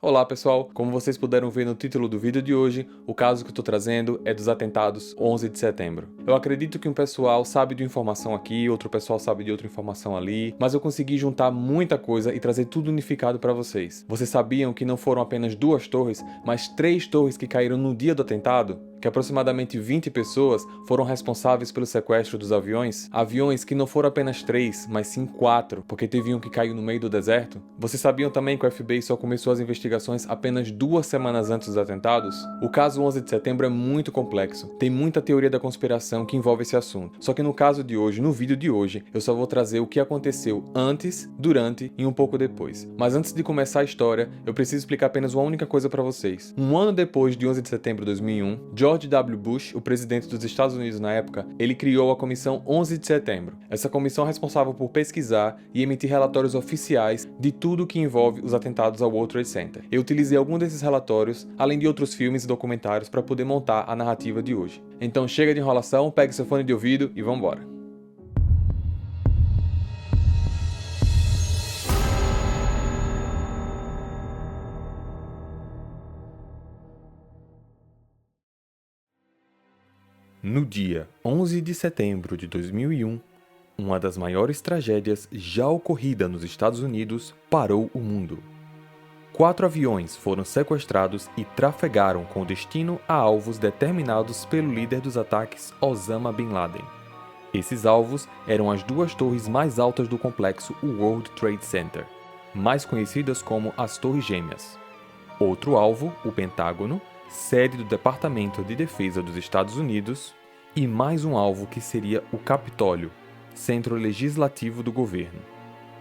Olá pessoal, como vocês puderam ver no título do vídeo de hoje, o caso que eu estou trazendo é dos atentados 11 de setembro. Eu acredito que um pessoal sabe de uma informação aqui, outro pessoal sabe de outra informação ali, mas eu consegui juntar muita coisa e trazer tudo unificado para vocês. Vocês sabiam que não foram apenas 2 torres, mas 3 torres que caíram no dia do atentado? Que aproximadamente 20 pessoas foram responsáveis pelo sequestro dos aviões? Aviões que não foram apenas 3, mas sim 4, porque teve um que caiu no meio do deserto? Vocês sabiam também que o FBI só começou as investigações apenas 2 semanas antes dos atentados? O caso 11 de setembro é muito complexo, tem muita teoria da conspiração que envolve esse assunto. Só que no caso de hoje, no vídeo de hoje, eu só vou trazer o que aconteceu antes, durante e um pouco depois. Mas antes de começar a história, eu preciso explicar apenas uma única coisa para vocês. Um ano depois de 11 de setembro de 2001, George W. Bush, o presidente dos Estados Unidos na época, ele criou a Comissão 11 de Setembro. Essa comissão é responsável por pesquisar e emitir relatórios oficiais de tudo que envolve os atentados ao World Trade Center. Eu utilizei algum desses relatórios, além de outros filmes e documentários, para poder montar a narrativa de hoje. Então chega de enrolação, pegue seu fone de ouvido e vambora! No dia 11 de setembro de 2001, uma das maiores tragédias já ocorrida nos Estados Unidos parou o mundo. 4 aviões foram sequestrados e trafegaram com destino a alvos determinados pelo líder dos ataques, Osama Bin Laden. Esses alvos eram as 2 torres mais altas do complexo World Trade Center, mais conhecidas como as Torres Gêmeas. Outro alvo, o Pentágono, sede do Departamento de Defesa dos Estados Unidos, e mais um alvo que seria o Capitólio, centro legislativo do governo.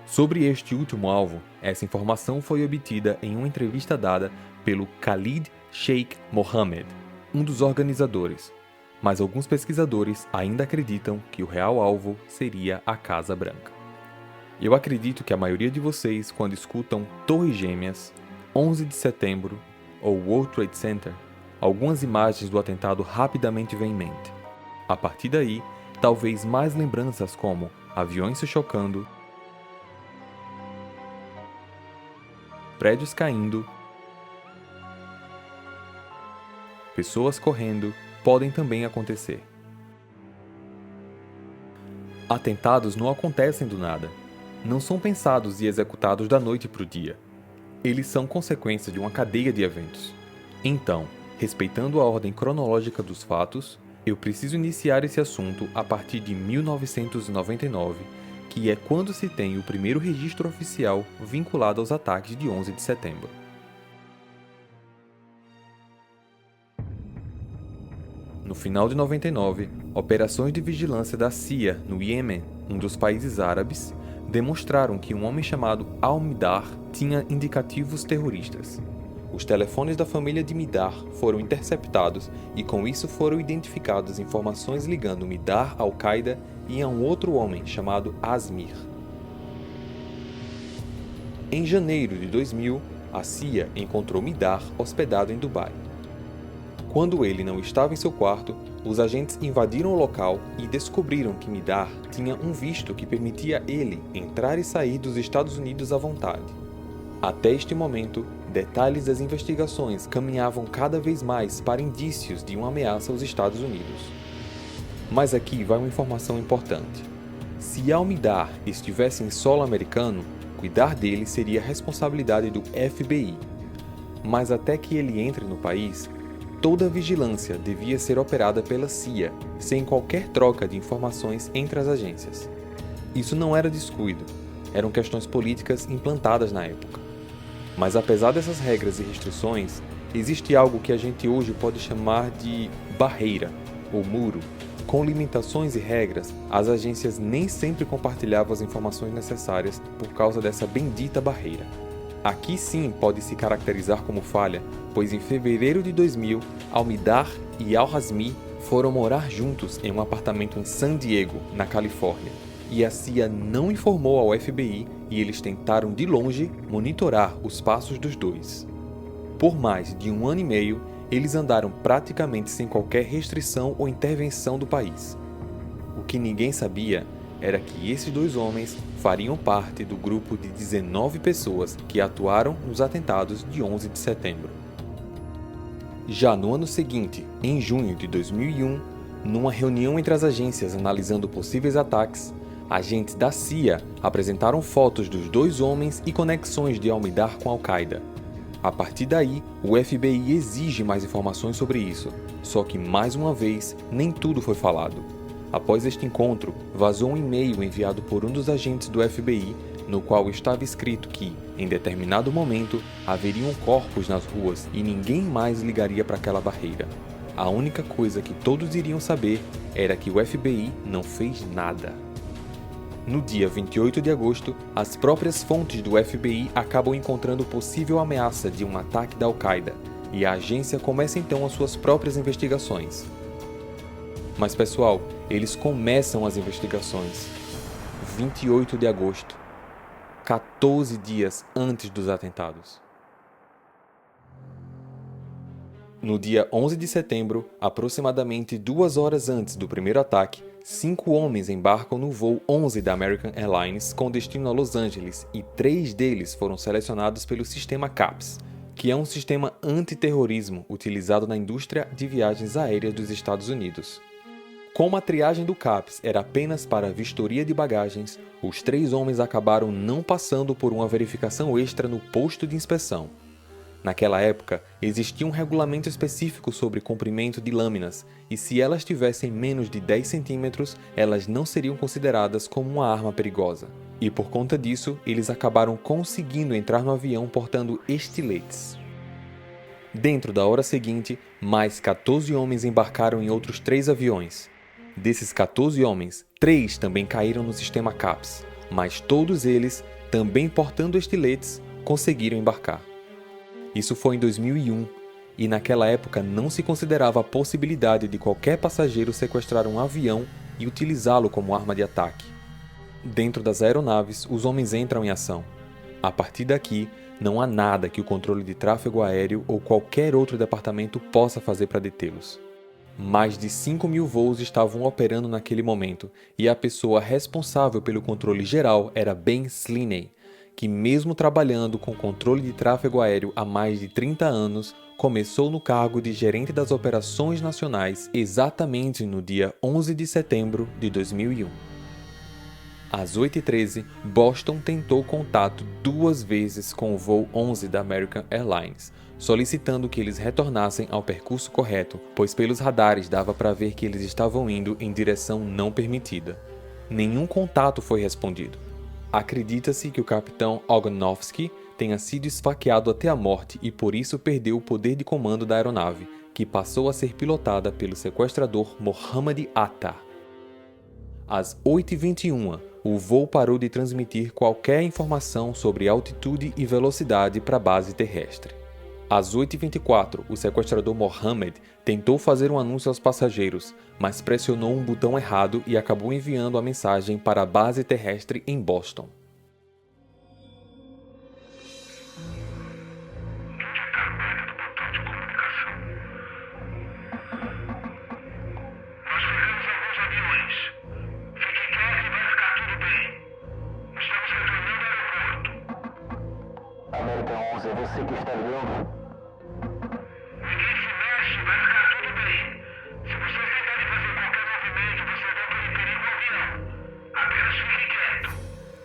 Sobre este último alvo, essa informação foi obtida em uma entrevista dada pelo Khalid Sheikh Mohammed, um dos organizadores, mas alguns pesquisadores ainda acreditam que o real alvo seria a Casa Branca. Eu acredito que a maioria de vocês, quando escutam Torres Gêmeas, 11 de setembro ou World Trade Center, algumas imagens do atentado rapidamente vêm em mente. A partir daí, talvez mais lembranças como aviões se chocando, prédios caindo, pessoas correndo, podem também acontecer. Atentados não acontecem do nada. Não são pensados e executados da noite para o dia. Eles são consequência de uma cadeia de eventos. Então, respeitando a ordem cronológica dos fatos, eu preciso iniciar esse assunto a partir de 1999, que é quando se tem o primeiro registro oficial vinculado aos ataques de 11 de setembro. No final de 99, operações de vigilância da CIA no Iêmen, um dos países árabes, demonstraram que um homem chamado Al-Midar tinha indicativos terroristas. Os telefones da família de Midar foram interceptados e com isso foram identificadas informações ligando Midar à Al-Qaeda e a um outro homem chamado Asmir. Em janeiro de 2000, a CIA encontrou Midar hospedado em Dubai. Quando ele não estava em seu quarto, os agentes invadiram o local e descobriram que Midar tinha um visto que permitia ele entrar e sair dos Estados Unidos à vontade. Até este momento, detalhes das investigações caminhavam cada vez mais para indícios de uma ameaça aos Estados Unidos. Mas aqui vai uma informação importante. Se Al-Midar estivesse em solo americano, cuidar dele seria responsabilidade do FBI. Mas até que ele entre no país, toda a vigilância devia ser operada pela CIA, sem qualquer troca de informações entre as agências. Isso não era descuido, eram questões políticas implantadas na época. Mas apesar dessas regras e restrições, existe algo que a gente hoje pode chamar de barreira, ou muro. Com limitações e regras, as agências nem sempre compartilhavam as informações necessárias por causa dessa bendita barreira. Aqui sim pode se caracterizar como falha, pois em fevereiro de 2000, Al-Midar e Al-Hazmi foram morar juntos em um apartamento em San Diego, na Califórnia, e a CIA não informou ao FBI e eles tentaram de longe monitorar os passos dos dois. Por mais de 1 ano e meio, eles andaram praticamente sem qualquer restrição ou intervenção do país. O que ninguém sabia era que esses 2 homens fariam parte do grupo de 19 pessoas que atuaram nos atentados de 11 de setembro. Já no ano seguinte, em junho de 2001, numa reunião entre as agências analisando possíveis ataques, agentes da CIA apresentaram fotos dos 2 homens e conexões de Al-Mihdhar com Al-Qaeda. A partir daí, o FBI exige mais informações sobre isso, só que mais uma vez, nem tudo foi falado. Após este encontro, vazou um e-mail enviado por um dos agentes do FBI, no qual estava escrito que, em determinado momento, haveriam corpos nas ruas e ninguém mais ligaria para aquela barreira. A única coisa que todos iriam saber era que o FBI não fez nada. No dia 28 de agosto, as próprias fontes do FBI acabam encontrando possível ameaça de um ataque da Al-Qaeda, e a agência começa então as suas próprias investigações. Mas pessoal, eles começam as investigações 28 de agosto, 14 dias antes dos atentados. No dia 11 de setembro, aproximadamente 2 horas antes do primeiro ataque, 5 homens embarcam no voo 11 da American Airlines com destino a Los Angeles e 3 deles foram selecionados pelo sistema CAPS, que é um sistema antiterrorismo utilizado na indústria de viagens aéreas dos Estados Unidos. Como a triagem do CAPS era apenas para vistoria de bagagens, os 3 homens acabaram não passando por uma verificação extra no posto de inspeção. Naquela época, existia um regulamento específico sobre comprimento de lâminas, e se elas tivessem menos de 10 centímetros, elas não seriam consideradas como uma arma perigosa. E por conta disso, eles acabaram conseguindo entrar no avião portando estiletes. Dentro da hora seguinte, mais 14 homens embarcaram em outros 3 aviões. Desses 14 homens, 3 também caíram no sistema CAPS, mas todos eles, também portando estiletes, conseguiram embarcar. Isso foi em 2001, e naquela época não se considerava a possibilidade de qualquer passageiro sequestrar um avião e utilizá-lo como arma de ataque. Dentro das aeronaves, os homens entram em ação. A partir daqui, não há nada que o controle de tráfego aéreo ou qualquer outro departamento possa fazer para detê-los. Mais de 5.000 voos estavam operando naquele momento, e a pessoa responsável pelo controle geral era Ben Sliney, que mesmo trabalhando com controle de tráfego aéreo há mais de 30 anos, começou no cargo de gerente das operações nacionais exatamente no dia 11 de setembro de 2001. Às 8h13, Boston tentou contato 2 vezes com o voo 11 da American Airlines, solicitando que eles retornassem ao percurso correto, pois pelos radares dava para ver que eles estavam indo em direção não permitida. Nenhum contato foi respondido. Acredita-se que o capitão Ogonovsky tenha sido esfaqueado até a morte e por isso perdeu o poder de comando da aeronave, que passou a ser pilotada pelo sequestrador Mohammad Atta. Às 8h21, o voo parou de transmitir qualquer informação sobre altitude e velocidade para a base terrestre. Às 8h24, o sequestrador Mohammed tentou fazer um anúncio aos passageiros, mas pressionou um botão errado e acabou enviando a mensagem para a base terrestre em Boston. América 11, é você que está ligando?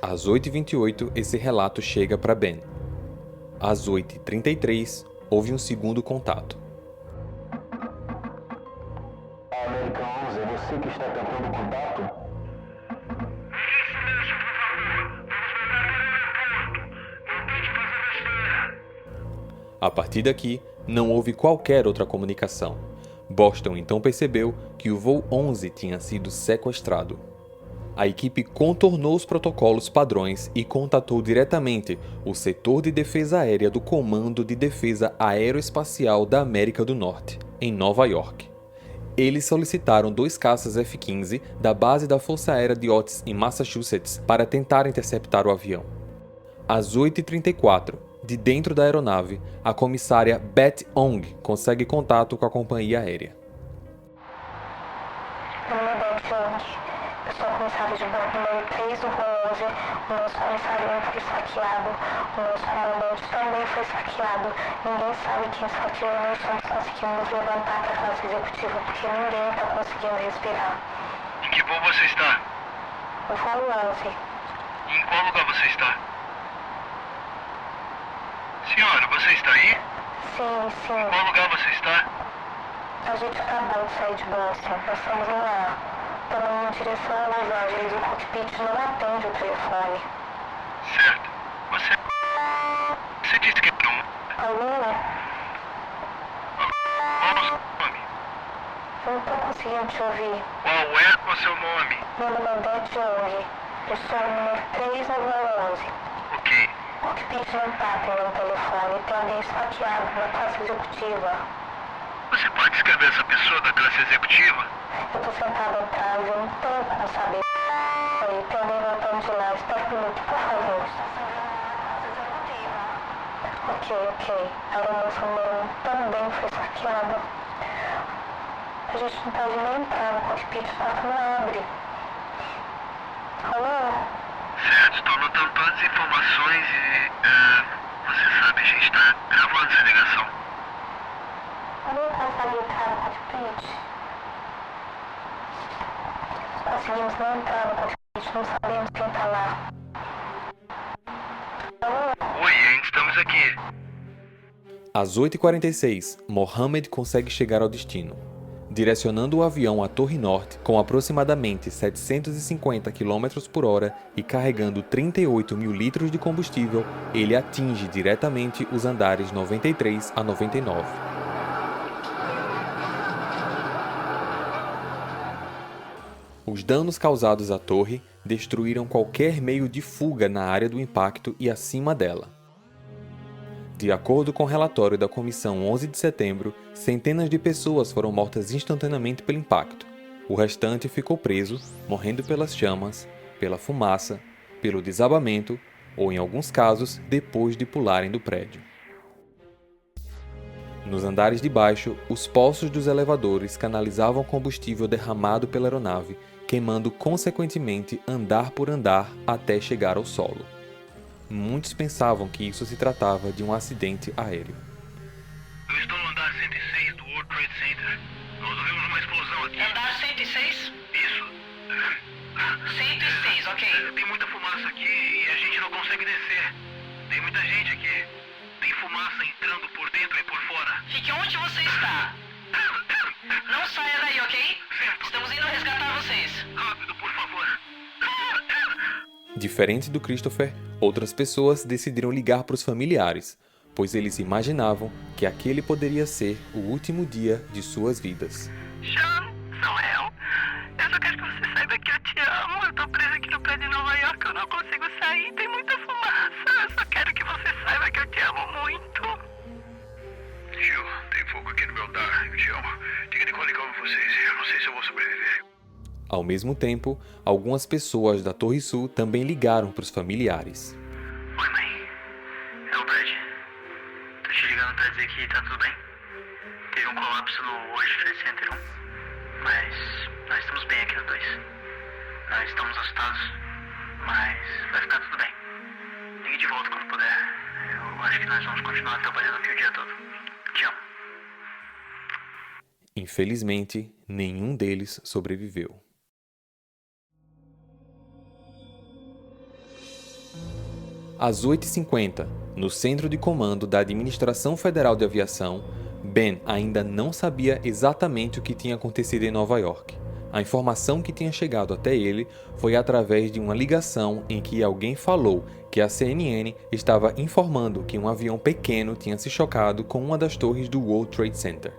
Às 8h28, esse relato chega para Ben. Às 8h33, houve um segundo contato. América 11, é você que está tentando contato? A partir daqui, não houve qualquer outra comunicação. Boston então percebeu que o voo 11 tinha sido sequestrado. A equipe contornou os protocolos padrões e contatou diretamente o Setor de Defesa Aérea do Comando de Defesa Aeroespacial da América do Norte, em Nova York. Eles solicitaram 2 caças F-15 da base da Força Aérea de Otis, em Massachusetts, para tentar interceptar o avião. Às 8h34, de dentro da aeronave, a comissária Beth Ong consegue contato com a companhia aérea. Eu sou a comissária de banco número 3 do voo 11. O nosso comissarião foi saqueado. O nosso comandante também foi saqueado. Ninguém sabe quem saqueou. Não estamos conseguindo nos levantar para a classe executiva porque ninguém está conseguindo respirar. Em que voo você está? O voo 11. E em qual lugar você está? Senhora, você está aí? Sim. Em qual lugar você está? A gente acabou de sair de Boston. Nós estamos lá. Estamos indo em direção a Los Angeles. O cockpit não atende o telefone. Certo. Você disse que não. Alô? Qual é o seu nome? Eu não estou conseguindo te ouvir. Qual é o seu nome? Meu nome é Beth Young. Eu sou o número 3 no voo 11. Ok. O cockpit não está atendendo o telefone. Tem alguém saqueado na classe executiva. Você pode descrever essa pessoa da classe executiva? Eu tô sentada atrás, eu não tô como saber. Aí, tem alguém voltando de lá. Espera um minuto, por favor. Ok. A aeromoça número 1 também foi saqueada. A gente não pode nem entrar no cockpit, a porta não abre. Alô? Certo, estou anotando todas as informações e... você sabe, a gente está gravando essa ligação. Alguém consegue entrar no cockpit? Conseguimos não entrar no cockpit, não sabemos quem tá lá. Alô? Oi, ainda estamos aqui. Às 8h46, Mohammed consegue chegar ao destino. Direcionando o avião à Torre Norte com aproximadamente 750 km por hora e carregando 38 mil litros de combustível, ele atinge diretamente os andares 93 a 99. Os danos causados à torre destruíram qualquer meio de fuga na área do impacto e acima dela. De acordo com o relatório da Comissão 11 de setembro, centenas de pessoas foram mortas instantaneamente pelo impacto. O restante ficou preso, morrendo pelas chamas, pela fumaça, pelo desabamento ou, em alguns casos, depois de pularem do prédio. Nos andares de baixo, os poços dos elevadores canalizavam combustível derramado pela aeronave, queimando consequentemente andar por andar até chegar ao solo. Muitos pensavam que isso se tratava de um acidente aéreo. Eu estou no andar 106 do World Trade Center. Nós ouvimos uma explosão aqui. Andar 106? Isso. 106, ok. Tem muita fumaça aqui e a gente não consegue descer. Tem muita gente aqui. Tem fumaça entrando por dentro e por fora. Fique onde você está. Não saia daí, ok? Estamos indo resgatar vocês. Rápido, por favor. Diferente do Christopher, outras pessoas decidiram ligar para os familiares, pois eles imaginavam que aquele poderia ser o último dia de suas vidas. Sean, sou eu só quero que você saiba que eu te amo. Eu tô presa aqui no prédio de Nova York, eu não consigo sair, tem muita fumaça. Eu só quero que você saiba que eu te amo muito. Tio, tem fogo aqui no meu andar, eu te amo. Diga de quando ligar pra vocês, eu não sei se eu vou sobreviver. Ao mesmo tempo, algumas pessoas da Torre Sul também ligaram para os familiares. Oi, mãe. É o Brad. Tô te ligando pra dizer que tá tudo bem. Teve um colapso no World Trade Center 1. Mas nós estamos bem aqui no 2. Nós estamos assustados, mas vai ficar tudo bem. Ligue de volta quando puder. Eu acho que nós vamos continuar trabalhando aqui o dia todo. Te amo. Infelizmente, nenhum deles sobreviveu. Às 8h50, no Centro de Comando da Administração Federal de Aviação, Ben ainda não sabia exatamente o que tinha acontecido em Nova York. A informação que tinha chegado até ele foi através de uma ligação em que alguém falou que a CNN estava informando que um avião pequeno tinha se chocado com uma das torres do World Trade Center.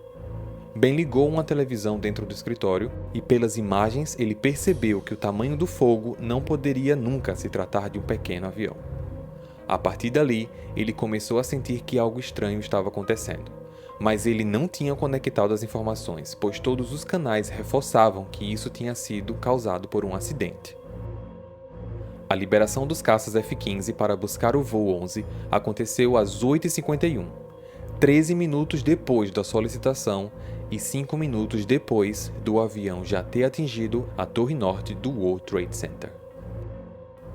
Ben ligou uma televisão dentro do escritório e, pelas imagens, ele percebeu que o tamanho do fogo não poderia nunca se tratar de um pequeno avião. A partir dali, ele começou a sentir que algo estranho estava acontecendo. Mas ele não tinha conectado as informações, pois todos os canais reforçavam que isso tinha sido causado por um acidente. A liberação dos caças F-15 para buscar o voo 11 aconteceu às 8h51. 13 minutos depois da solicitação, e 5 minutos depois do avião já ter atingido a torre norte do World Trade Center.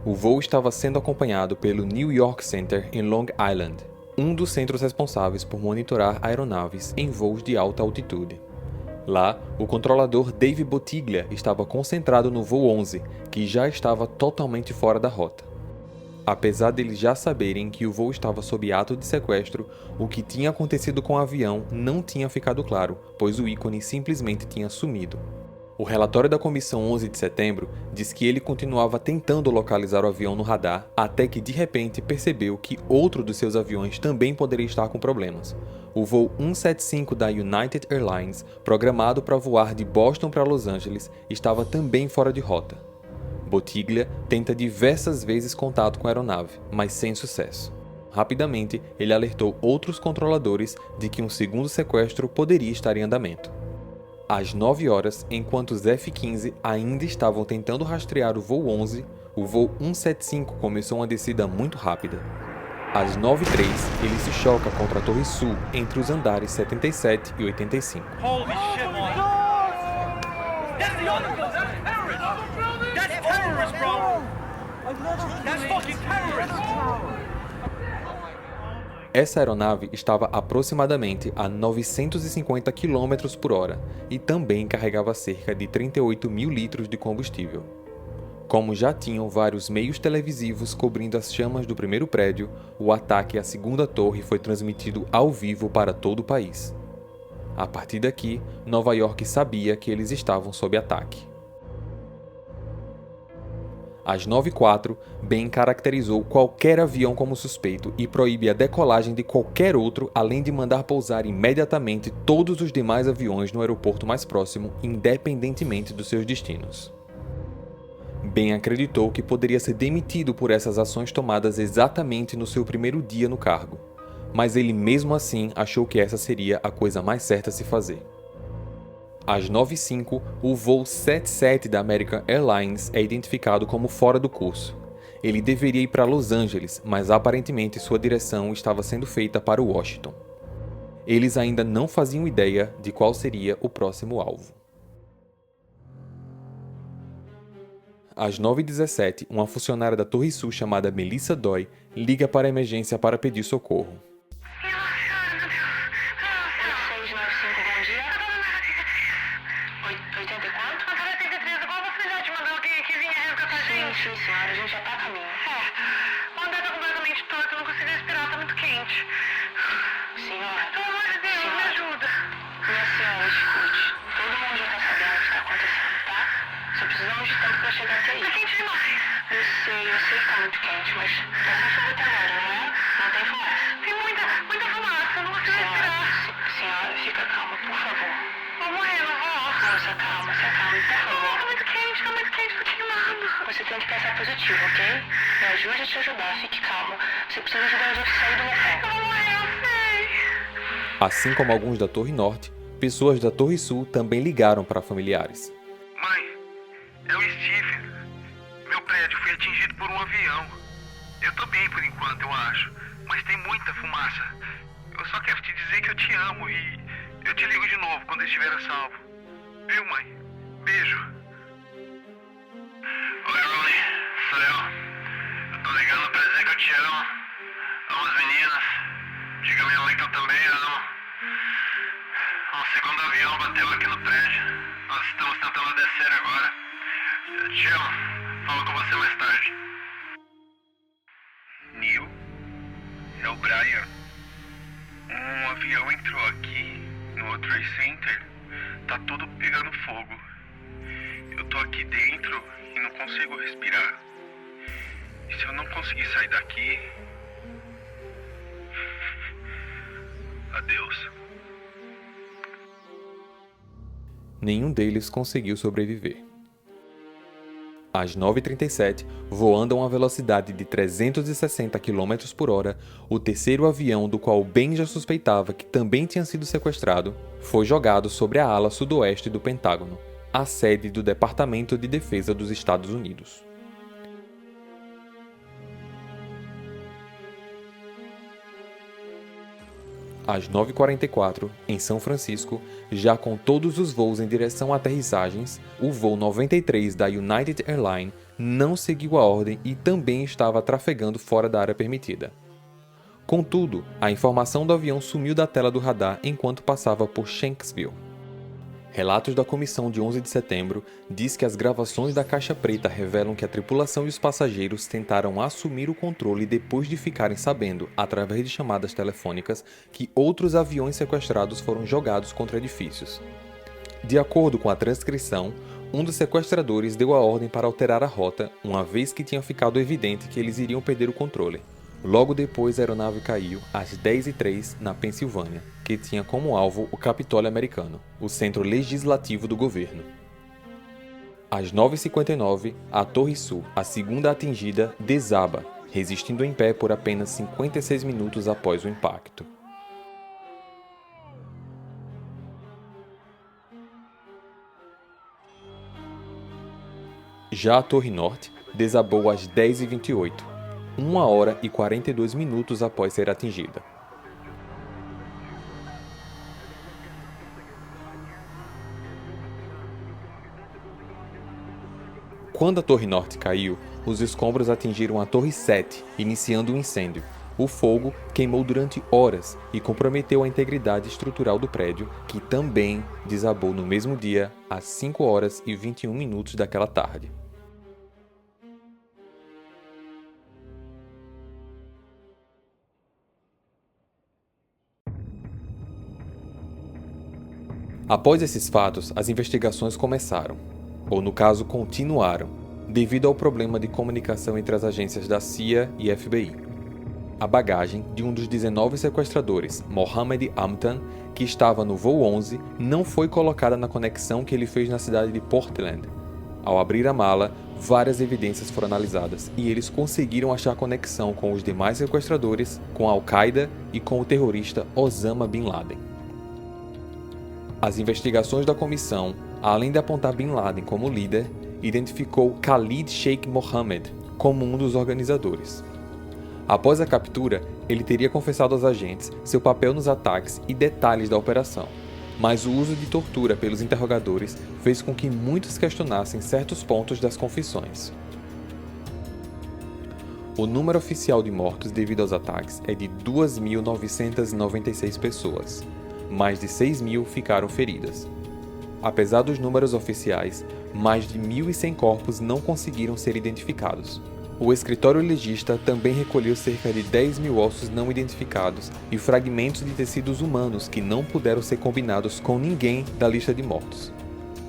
O voo estava sendo acompanhado pelo New York Center em Long Island, um dos centros responsáveis por monitorar aeronaves em voos de alta altitude. Lá, o controlador Dave Bottiglia estava concentrado no voo 11, que já estava totalmente fora da rota. Apesar deles já saberem que o voo estava sob ato de sequestro, o que tinha acontecido com o avião não tinha ficado claro, pois o ícone simplesmente tinha sumido. O relatório da Comissão 11 de setembro diz que ele continuava tentando localizar o avião no radar até que de repente percebeu que outro dos seus aviões também poderia estar com problemas. O voo 175 da United Airlines, programado para voar de Boston para Los Angeles, estava também fora de rota. Bottiglia tenta diversas vezes contato com a aeronave, mas sem sucesso. Rapidamente, ele alertou outros controladores de que um segundo sequestro poderia estar em andamento. Às 9 horas, enquanto os F-15 ainda estavam tentando rastrear o voo 11, o voo 175 começou uma descida muito rápida. Às 9h03, ele se choca contra a Torre Sul entre os andares 77 e 85. Holy shit, man. That's the other girl. That's terrorist. That's terrorist, bro. That's fucking terrorist. Essa aeronave estava aproximadamente a 950 km por hora e também carregava cerca de 38 mil litros de combustível. Como já tinham vários meios televisivos cobrindo as chamas do primeiro prédio, o ataque à segunda torre foi transmitido ao vivo para todo o país. A partir daqui, Nova York sabia que eles estavam sob ataque. Às 9h04, Ben caracterizou qualquer avião como suspeito e proíbe a decolagem de qualquer outro, além de mandar pousar imediatamente todos os demais aviões no aeroporto mais próximo, independentemente dos seus destinos. Ben acreditou que poderia ser demitido por essas ações tomadas exatamente no seu primeiro dia no cargo, mas ele mesmo assim achou que essa seria a coisa mais certa a se fazer. Às 9h05, o voo 77 da American Airlines é identificado como fora do curso. Ele deveria ir para Los Angeles, mas aparentemente sua direção estava sendo feita para Washington. Eles ainda não faziam ideia de qual seria o próximo alvo. Às 9h17, uma funcionária da Torre Sul chamada Melissa Doi liga para a emergência para pedir socorro. 695, bom dia. Sim, senhora, a gente já tá a caminho. O andar tá completamente torto, eu não consigo respirar, tá muito quente. Senhora, pelo amor de Deus, me ajuda. Minha senhora, escute. Todo mundo já tá sabendo o que tá acontecendo, tá? Só precisamos de tempo pra chegar até aí. Tá quente demais. Eu sei que tá muito quente, mas tá sem fogo até agora, não é? Não tem fumaça. Tem muita fumaça, eu não consigo respirar. Senhora, fica calma, por favor. Vou morrer, não vou. Não, se acalma, por favor. Tá muito quente, tô queimando. Você tem que pensar positivo, ok? Me ajude a te ajudar, fique calmo. Você precisa ajudar a gente a sair do local. Eu vou morrer, eu sei. Assim como alguns da Torre Norte, pessoas da Torre Sul também ligaram para familiares. Mãe, é o Steve. Meu prédio foi atingido por um avião. Eu tô bem por enquanto, eu acho. Mas tem muita fumaça. Eu só quero te dizer que eu te amo e eu te ligo de novo quando estiver a salvo. Viu, mãe? Beijo. Oi, Ronnie. Sou eu. Eu tô ligando pra dizer que eu te amo. Amo as meninas. Diga a minha mãe que eu também amo. Um segundo avião bateu aqui no prédio. Nós estamos tentando descer agora. Eu te amo. Falo com você mais tarde. Neil? É o Brian. Um avião entrou aqui no World Trade Center. Tá tudo pegando fogo. Eu tô aqui dentro e não consigo respirar. E se eu não conseguir sair daqui... Adeus. Nenhum deles conseguiu sobreviver. Às 9h37, voando a uma velocidade de 360 km por hora, o terceiro avião do qual Ben já suspeitava que também tinha sido sequestrado, foi jogado sobre a ala sudoeste do Pentágono, a sede do Departamento de Defesa dos Estados Unidos. Às 9h44, em São Francisco, já com todos os voos em direção a aterrissagens, o voo 93 da United Airlines não seguiu a ordem e também estava trafegando fora da área permitida. Contudo, a informação do avião sumiu da tela do radar enquanto passava por Shanksville. Relatos da comissão de 11 de setembro diz que as gravações da caixa preta revelam que a tripulação e os passageiros tentaram assumir o controle depois de ficarem sabendo, através de chamadas telefônicas, que outros aviões sequestrados foram jogados contra edifícios. De acordo com a transcrição, um dos sequestradores deu a ordem para alterar a rota, uma vez que tinha ficado evidente que eles iriam perder o controle. Logo depois, a aeronave caiu às 10h03 na Pensilvânia, que tinha como alvo o Capitólio americano, o centro legislativo do governo. Às 9h59, a Torre Sul, a segunda atingida, desaba, resistindo em pé por apenas 56 minutos após o impacto. Já a Torre Norte desabou às 10h28, 1h42 após ser atingida. Quando a Torre Norte caiu, os escombros atingiram a Torre 7, iniciando um incêndio. O fogo queimou durante horas e comprometeu a integridade estrutural do prédio, que também desabou no mesmo dia, às 5h21 daquela tarde. Após esses fatos, as investigações começaram, ou no caso continuaram, devido ao problema de comunicação entre as agências da CIA e FBI. A bagagem de um dos 19 sequestradores, Mohammed Amtan, que estava no voo 11, não foi colocada na conexão que ele fez na cidade de Portland. Ao abrir a mala, várias evidências foram analisadas e eles conseguiram achar conexão com os demais sequestradores, com a Al-Qaeda e com o terrorista Osama Bin Laden. As investigações da comissão, além de apontar Bin Laden como líder, identificou Khalid Sheikh Mohammed como um dos organizadores. Após a captura, ele teria confessado aos agentes seu papel nos ataques e detalhes da operação, mas o uso de tortura pelos interrogadores fez com que muitos questionassem certos pontos das confissões. O número oficial de mortos devido aos ataques é de 2.996 pessoas. Mais de 6.000 ficaram feridas. Apesar dos números oficiais, mais de 1.100 corpos não conseguiram ser identificados. O escritório legista também recolheu cerca de 10.000 ossos não identificados e fragmentos de tecidos humanos que não puderam ser combinados com ninguém da lista de mortos.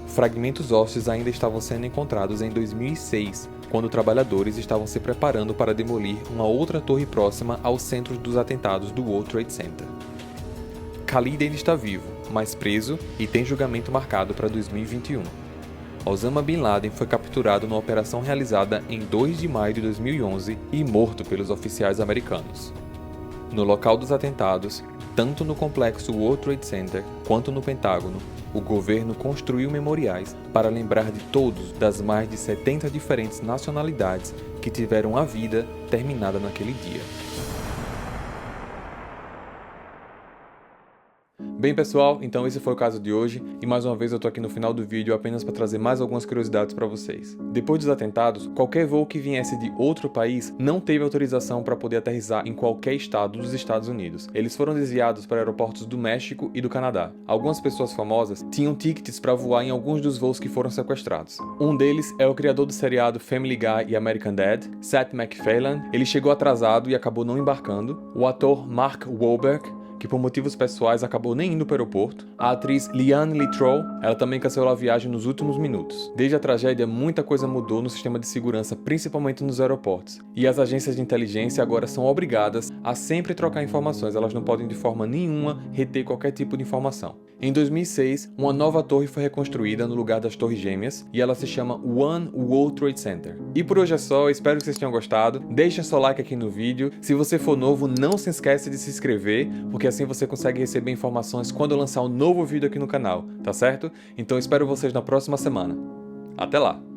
Fragmentos ósseos ainda estavam sendo encontrados em 2006, quando trabalhadores estavam se preparando para demolir uma outra torre próxima ao centro dos atentados do World Trade Center. Khalid ainda está vivo, mas preso e tem julgamento marcado para 2021. Osama Bin Laden foi capturado numa operação realizada em 2 de maio de 2011 e morto pelos oficiais americanos. No local dos atentados, tanto no complexo World Trade Center quanto no Pentágono, o governo construiu memoriais para lembrar de todos das mais de 70 diferentes nacionalidades que tiveram a vida terminada naquele dia. Bem pessoal, então esse foi o caso de hoje e mais uma vez eu tô aqui no final do vídeo apenas para trazer mais algumas curiosidades para vocês. Depois dos atentados, qualquer voo que viesse de outro país não teve autorização para poder aterrissar em qualquer estado dos Estados Unidos. Eles foram desviados para aeroportos do México e do Canadá. Algumas pessoas famosas tinham tickets para voar em alguns dos voos que foram sequestrados. Um deles é o criador do seriado Family Guy e American Dad, Seth MacFarlane. Ele chegou atrasado e acabou não embarcando. O ator Mark Wahlberg, que por motivos pessoais acabou nem indo para o aeroporto. A atriz Liane Littrow, ela também cancelou a viagem nos últimos minutos. Desde a tragédia, muita coisa mudou no sistema de segurança, principalmente nos aeroportos. E as agências de inteligência agora são obrigadas a sempre trocar informações, elas não podem de forma nenhuma reter qualquer tipo de informação. Em 2006, uma nova torre foi reconstruída no lugar das Torres Gêmeas e ela se chama One World Trade Center. E por hoje é só, espero que vocês tenham gostado. Deixem seu like aqui no vídeo. Se você for novo, não se esquece de se inscrever, porque assim você consegue receber informações quando eu lançar um novo vídeo aqui no canal, tá certo? Então espero vocês na próxima semana. Até lá!